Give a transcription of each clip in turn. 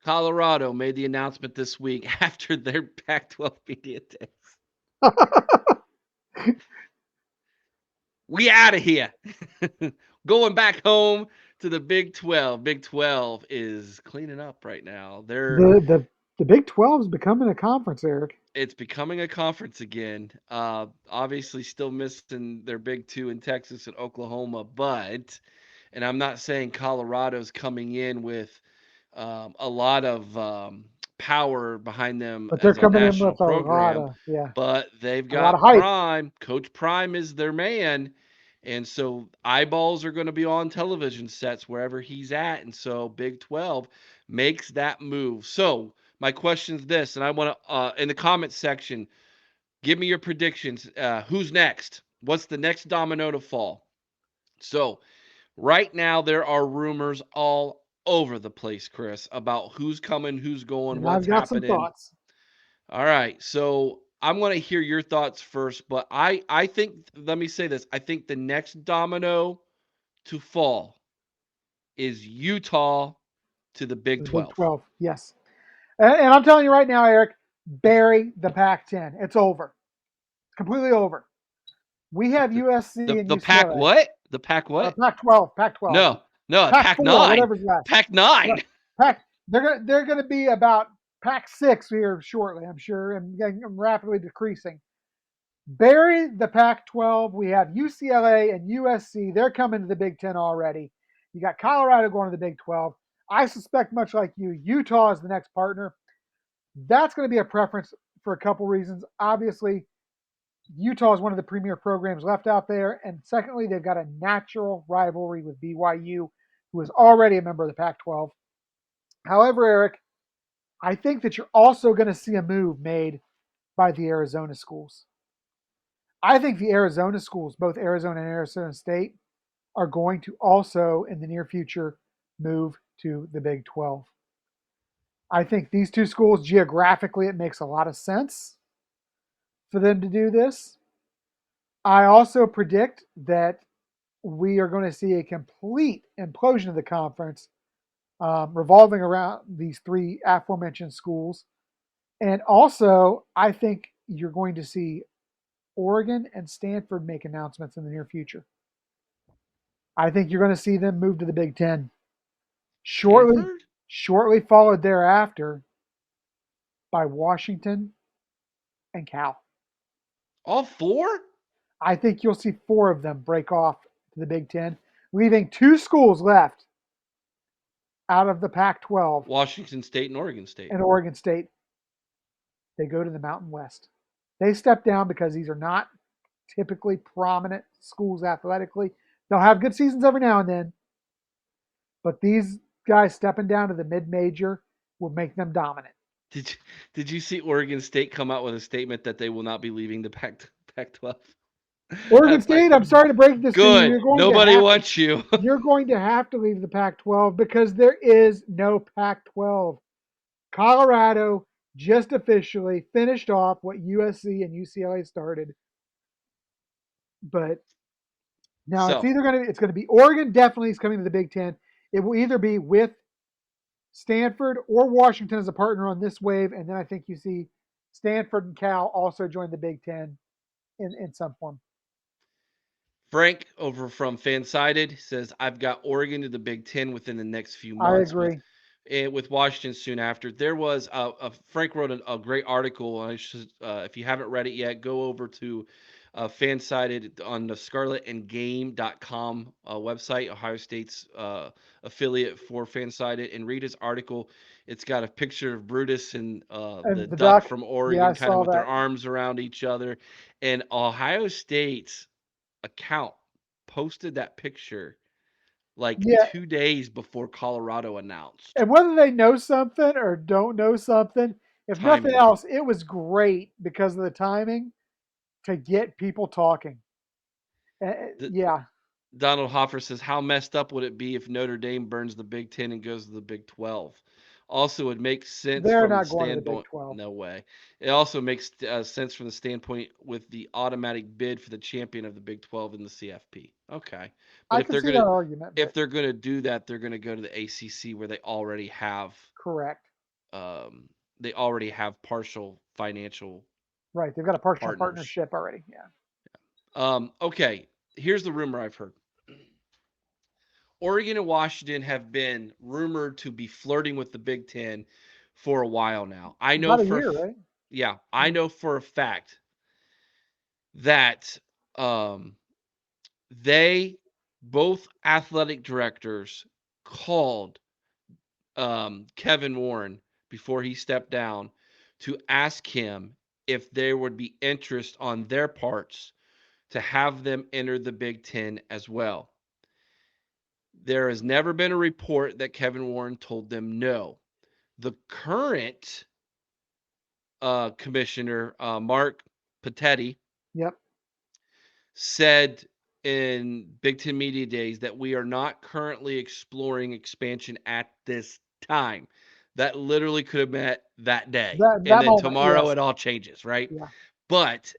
Colorado made the announcement this week after their Pac-12 media day. We out of here. Going back home to the Big 12. Big 12 is cleaning up right now. The Big 12 is becoming a conference, Eric. It's becoming a conference again. Obviously, still missing their Big Two in Texas and Oklahoma, but, and I'm not saying Colorado's coming in with a lot of power behind them But they're as a coming in national with a lot program, of, yeah, but they've a lot of got hype. Prime. Coach Prime is their man. And so eyeballs are going to be on television sets wherever he's at. And so Big 12 makes that move. So my question is this, and I want to, in the comment section, give me your predictions. Who's next? What's the next domino to fall? So right now, there are rumors all over the place, Chris, about who's coming, who's going, And what's I've got some happening. thoughts. All right. So I'm going to hear your thoughts first, but I think, let me say this. I think the next domino to fall is Utah to the Big The Big 12. 12, yes. And I'm telling you right now, Eric, bury the Pac-10. It's over. It's completely over. We have The, USC and the Pac UCLA. what? The Pac what? Pac-12, Pac-12, No, no, Pac Pac-4, 9. whatever's left. Pac But 9. Pac, they're gonna be about Pac-6 here shortly, I'm sure, and getting rapidly decreasing. Bury the Pac-12. We have UCLA and USC. They're coming to the Big Ten already. You got Colorado going to the Big 12. I suspect, much like you, Utah is the next partner. That's going to be a preference for a couple reasons. Obviously, Utah is one of the premier programs left out there. And secondly, they've got a natural rivalry with BYU, who is already a member of the Pac 12. However, Eric, I think that you're also going to see a move made by the Arizona schools. I think the Arizona schools, both Arizona and Arizona State, are going to also, in the near future, move to the Big 12. I think these two schools, geographically, it makes a lot of sense for them to do this. I also predict that we are going to see a complete implosion of the conference revolving around these three aforementioned schools. And also, I think you're going to see Oregon and Stanford make announcements in the near future. I think you're going to see them move to the Big Ten. Shortly, Stanford? shortly followed thereafter by Washington and Cal. All four? I think you'll see four of them break off to the Big Ten, leaving two schools left out of the Pac 12 Washington State and Oregon State. and Oregon State. They go to the Mountain West. They step down because these are not typically prominent schools athletically. They'll have good seasons every now and then, but these guys stepping down to the mid major will make them dominant. Did you, did you see Oregon State come out with a statement that they will not be leaving the Pac-12? Oregon That's like, State, I'm sorry to break this to you. good. You're going to Nobody have to wants you. you're going to have to leave the Pac-12 because there is no Pac-12. Colorado just officially finished off what USC and UCLA started, but now So, it's going to be Oregon definitely is coming to the Big Ten. It will either be with Stanford or Washington as a partner on this wave, and then I think you see Stanford and Cal also join the Big Ten in some form. Frank over from Fansided says, I've got Oregon to the Big Ten within the next few I months agree. with Washington soon after. There was Frank wrote a great article. If you haven't read it yet, go over to Fansided on the scarletandgame.com website, Ohio State's affiliate for Fansided, and read his article. It's got a picture of Brutus and the And the Duck Duck, from yeah, I Oregon, kind of saw with their that. arms around each other, and Ohio State's account posted that picture like Yeah, 2 days before Colorado announced. and whether they know something or don't know something, if nothing Timing. else, it was great because of the timing to get people talking. The, Yeah, Donald Hoffer says, how messed up would it be if Notre Dame burns the Big Ten and goes to the Big 12? Also, it makes sense they're from the not going to the Big standpoint. 12. No way. It also makes sense from the standpoint with the automatic bid for the champion of the Big 12 in the CFP. Okay, but I can see that argument, if but they're gonna do that, they're gonna go to the ACC where they already have correct. um, they already have partial financial Right. They've got a partial partners. partnership already. Yeah. Okay, here's the rumor I've heard. Oregon and Washington have been rumored to be flirting with the Big Ten for a while now. About a year, right? Yeah, I Yeah. know for a fact that um, they both athletic directors called Kevin Warren before he stepped down to ask him if there would be interest on their parts to have them enter the Big Ten as well. There has never been a report that Kevin Warren told them no. The current commissioner, Mark Patetti, Yep. said in Big Ten Media Days that we are not currently exploring expansion at this time. That literally could have met that day. And That then moment, tomorrow yes. it all changes, right? Yeah. But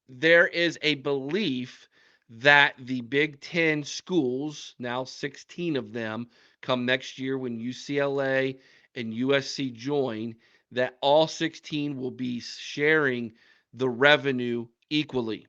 there is a belief that the Big Ten schools, now 16 of them, come next year when UCLA and USC join, that all 16 will be sharing the revenue equally.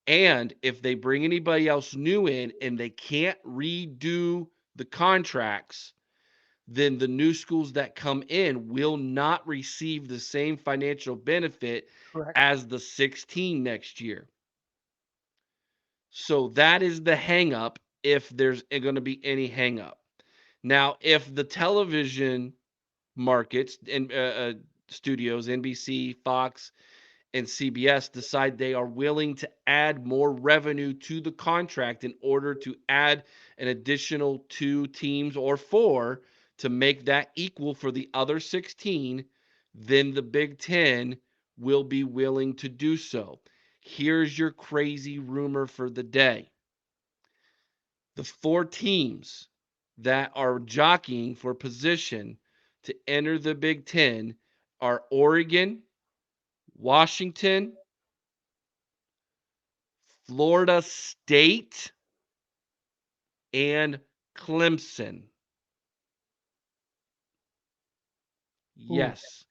And if they bring anybody else new in and they can't redo the contracts, then the new schools that come in will not receive the same financial benefit Correct. as the 16 next year. So that is the hang up if there's going to be any hang up. Now, if the television markets and studios, NBC, Fox, and CBS decide they are willing to add more revenue to the contract in order to add an additional two teams or four to make that equal for the other 16, then the Big Ten will be willing to do so. Here's your crazy rumor for the day: the four teams that are jockeying for position to enter the Big Ten are Oregon, Washington, Florida State, and Clemson. Ooh. Yes.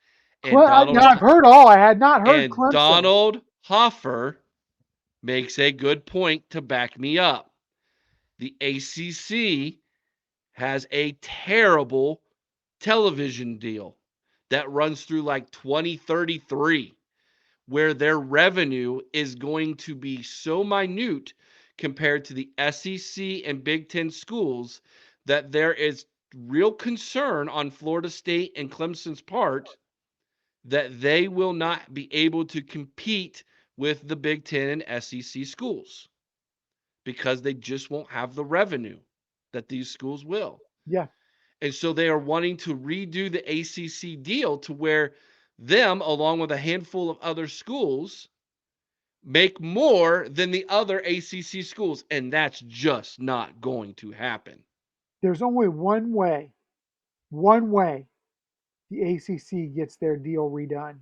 And Yeah, I've heard all. I had not heard Clemson. Donald Hoffer makes a good point to back me up. The ACC has a terrible television deal that runs through like 2033, where their revenue is going to be so minute compared to the SEC and Big Ten schools that there is real concern on Florida State and Clemson's part that they will not be able to compete with the Big Ten and SEC schools because they just won't have the revenue that these schools will. Yeah. And so they are wanting to redo the ACC deal to where them, along with a handful of other schools, make more than the other ACC schools. And that's just not going to happen. There's only one way the ACC gets their deal redone.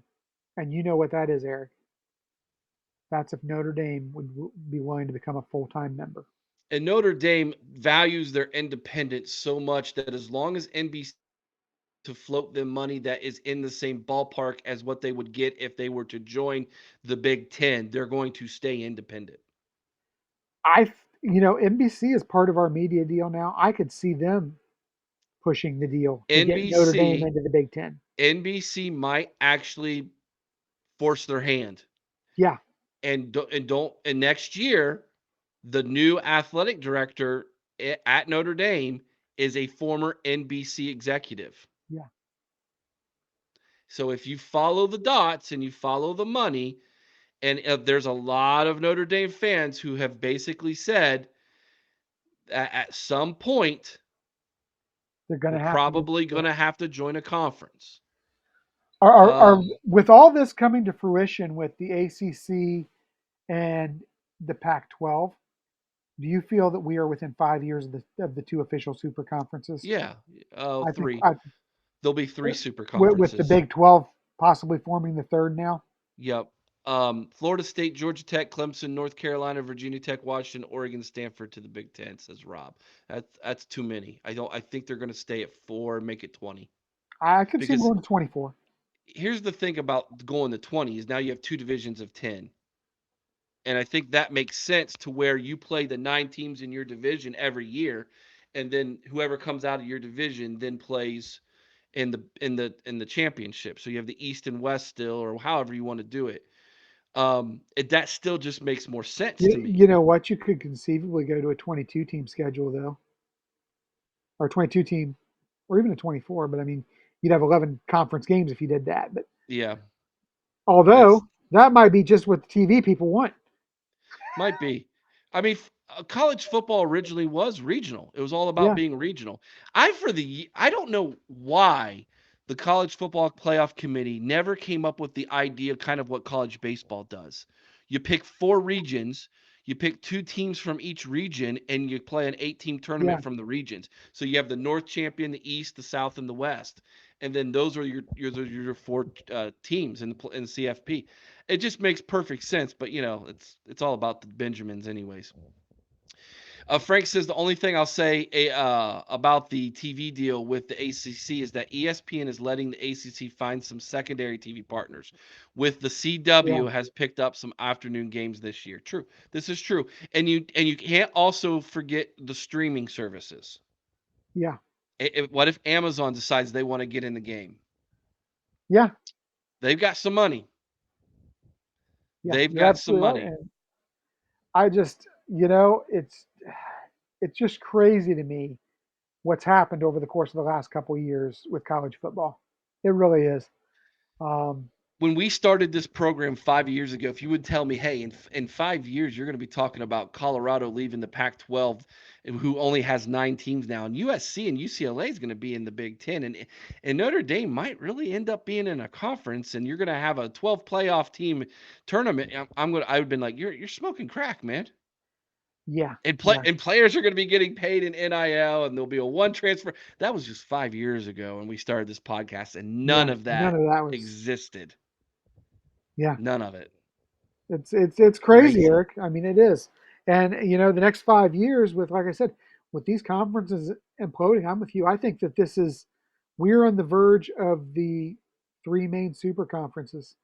And you know what that is, Eric. That's if Notre Dame would be willing to become a full time member. And Notre Dame values their independence so much that as long as NBC to float them money that is in the same ballpark as what they would get if they were to join the Big Ten, they're going to stay independent. NBC is part of our media deal now. I could see them pushing the deal to get Notre Dame NBC into the Big Ten. NBC might actually force their hand Yeah, and next year the new athletic director at Notre Dame is a former NBC executive. yeah. So if you follow the dots and you follow the money, and there's a lot of Notre Dame fans who have basically said that at some point They're going we're to have to do. probably Yeah. going to have to join a conference. Are Um, with all this coming to fruition with the ACC and the Pac-12? Do you feel that we are within 5 years of the two official super conferences? yeah, I think three. There'll be three super with the conferences. Big 12 possibly forming the third now. Yep. Florida State, Georgia Tech, Clemson, North Carolina, Virginia Tech, Washington, Oregon, Stanford to the Big Ten, says Rob. That's too many. I think they're going to stay at four and make it 20. I could see him because going to 24. here's the thing about going to 20 is now you have two divisions of 10. And I think that makes sense to where you play the 9 teams in your division every year, and then whoever comes out of your division then plays in the championship. So you have the East and West still, or however you want to do it. That still just makes more sense to me. You know what? You could conceivably go to a 22 team schedule though, or 22 team, or even a 24. But I mean, you'd have 11 conference games if you did that. But Yeah, that's although that might be just what the TV people want. might be. I mean, college football originally was regional. It was all about Yeah, being regional. I don't know why the college football playoff committee never came up with the idea kind of what college baseball does. You pick 4 regions, you pick 2 teams from each region, and you play an 8-team yeah, tournament from the regions. So you have the North champion, the East, the South, and the West. And then those are your 4 teams in CFP. It just makes perfect sense, but it's all about the Benjamins, anyways. Frank says the only thing I'll say about the TV deal with the ACC is that ESPN is letting the ACC find some secondary TV partners. With the yeah, CW has picked up some afternoon games this year. True, this is true, and you can't also forget the streaming services. yeah, What if Amazon decides they want to get in the game? yeah, They've got some money. yeah. They've You're got some absolutely right. money. And I just, it's just crazy to me what's happened over the course of the last couple of years with college football. It really is. Um, When we started this program 5 years ago, if you would tell me, hey, in 5 years, you're going to be talking about Colorado leaving the Pac 12, who only has 9 teams now, and USC and UCLA is going to be in the Big Ten, and Notre Dame might really end up being in a conference, and you're going to have a 12 playoff team tournament. I would have been like, you're smoking crack, man. yeah, And yeah, players are going to be getting paid in NIL, and there'll be a one transfer. That was just 5 years ago when we started this podcast, and none yeah. of None that of that was, existed. yeah. None of it. It's crazy, Crazy. Eric. I mean, it is. And the next 5 years with, like I said, with these conferences imploding, I'm with you. I think that we're on the verge of the three main super conferences.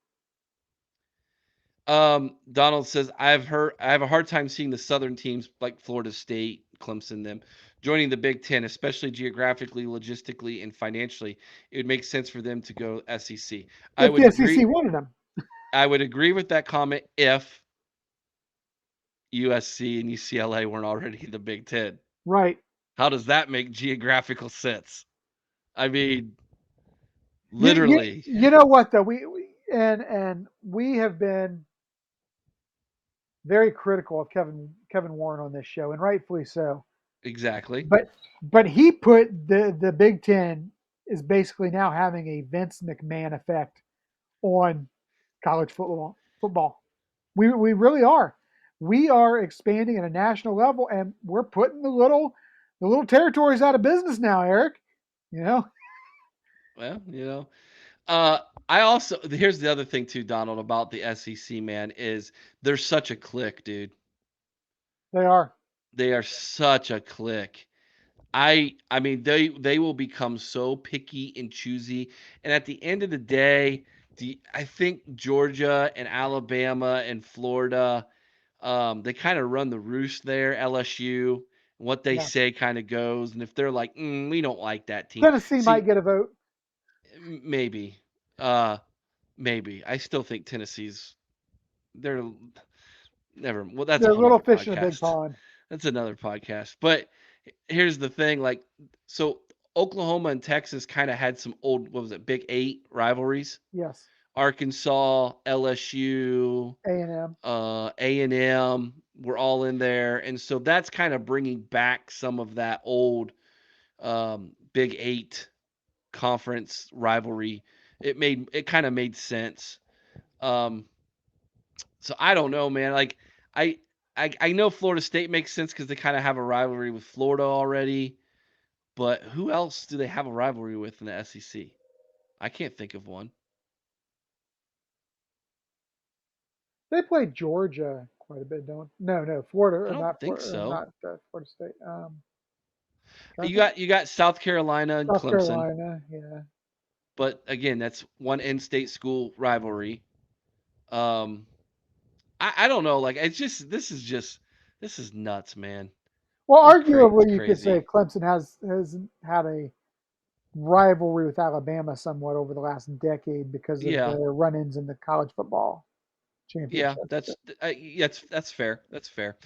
Donald says I have a hard time seeing the Southern teams like Florida State, Clemson, them joining the Big Ten, especially geographically, logistically, and financially. It would make sense for them to go SEC. I If would the SEC agree. wanted them, I would agree with that comment if USC and UCLA weren't already in the Big Ten. right? How does that make geographical sense? I mean, You literally, you know what though? And we have been very critical of Kevin Warren on this show, and rightfully so. exactly. But he put the Big Ten is basically now having a Vince McMahon effect on college football. We really are. We are expanding at a national level, and we're putting the little territories out of business now, Eric. You know Well, Uh, I also here's the other thing too, Donald, about the SEC, man, is they're such a clique, dude. they are. They are such a clique. I mean, they will become so picky and choosy. And at the end of the day, I think Georgia and Alabama and Florida, they kind of run the roost there. LSU, what they Yeah, say kind of goes. And if they're like, we don't like that team, Tennessee might see, get a vote. maybe, uh, maybe. I still think Tennessee's they're never. Well, that's a They're whole little nother fish in a big podcast. pond. That's another podcast. But here's the thing, like, so Oklahoma and Texas kind of had some old, what was it, Big Eight rivalries. Yes, Arkansas, LSU, A&M. A&M were all in there, and so that's kind of bringing back some of that old Big Eight conference rivalry. It kind of made sense. Um, So I don't know, man. Like I I know Florida State makes sense because they kind of have a rivalry with Florida already. But who else do they have a rivalry with in the SEC? I can't think of one. They play Georgia quite a bit, don't? No, Florida, I don't think so. not Florida State. Trying to You think. got South Carolina and South Clemson. Carolina, yeah. but again, that's one in-state school rivalry. Um, I don't know, like, it's just this is nuts, man. Well, It's arguably, you could say crazy. Clemson has had a rivalry with Alabama somewhat over the last decade because of Yeah, their run-ins in the college football yeah, championships. that's fair. That's fair.